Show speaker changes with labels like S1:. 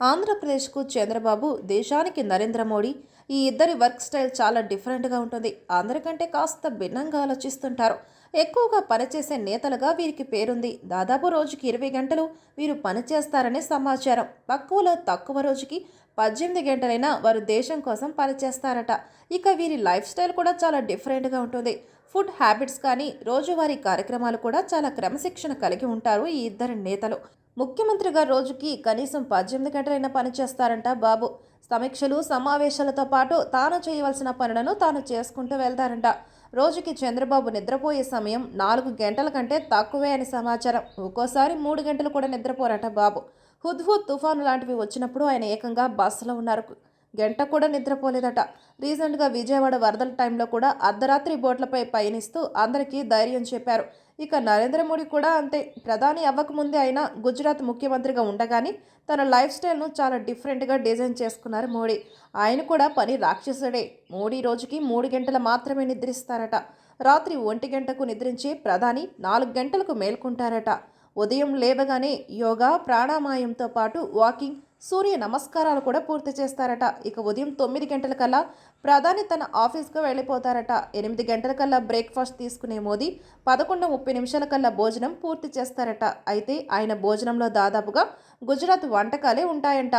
S1: ఆంధ్రప్రదేశ్కు చంద్రబాబు, దేశానికి నరేంద్ర మోడీ, ఈ ఇద్దరి వర్క్ స్టైల్ చాలా డిఫరెంట్గా ఉంటుంది. అందరికంటే కాస్త భిన్నంగా ఆలోచిస్తుంటారు. ఎక్కువగా పనిచేసే నేతలుగా వీరికి పేరుంది. దాదాపు రోజుకి 20 గంటలు వీరు పనిచేస్తారనే సమాచారం. తక్కువలో తక్కువ రోజుకి 18 గంటలైనా వారు దేశం కోసం పనిచేస్తారట. ఇక వీరి లైఫ్ స్టైల్ కూడా చాలా డిఫరెంట్గా ఉంటుంది. ఫుడ్ హ్యాబిట్స్ కానీ రోజువారీ కార్యక్రమాలు కూడా చాలా క్రమశిక్షణ కలిగి ఉంటారు ఈ ఇద్దరు నేతలు. ముఖ్యమంత్రిగా రోజుకి కనీసం 18 గంటలైనా పనిచేస్తారంట బాబు. సమీక్షలు, సమావేశాలతో పాటు తాను చేయవలసిన పనులను తాను చేసుకుంటూ వెళ్తారంట. రోజుకి చంద్రబాబు నిద్రపోయే సమయం 4 గంటల కంటే తక్కువే అని సమాచారం. ఒక్కోసారి 3 గంటలు కూడా నిద్రపోరట బాబు. హుద్హుద్ తుఫాను లాంటివి వచ్చినప్పుడు ఆయన ఏకంగా బస్సులో ఉన్నారు. గంట కూడా నిద్రపోలేదట. రీసెంట్గా విజయవాడ వరదల టైంలో కూడా అర్ధరాత్రి బోట్లపై పయనిస్తూ అందరికీ ధైర్యం చెప్పారు. ఇక నరేంద్ర మోడీ కూడా అంతే. ప్రధాని అవ్వకముందే అయినా గుజరాత్ ముఖ్యమంత్రిగా ఉండగానే తన లైఫ్ స్టైల్ను చాలా డిఫరెంట్గా డిజైన్ చేసుకున్నారు మోడీ. ఆయన కూడా పని రాక్షసుడే. మోడీ రోజుకి 3 గంటలు మాత్రమే నిద్రిస్తారట. రాత్రి 1 గంటకు నిద్రించే ప్రధాని 4 గంటలకు మేల్కొంటారట. ఉదయం లేవగానే యోగా, ప్రాణాయామంతో పాటు వాకింగ్, సూర్య నమస్కారాలు కూడా పూర్తి చేస్తారట. ఇక ఉదయం 9 గంటలకల్లా ప్రధాని తన ఆఫీస్కు వెళ్ళిపోతారట. 8 గంటలకల్లా బ్రేక్ఫాస్ట్ తీసుకునే మోదీ 11:30 భోజనం పూర్తి చేస్తారట. అయితే ఆయన భోజనంలో దాదాపుగా గుజరాత్ వంటకాలే ఉంటాయంట.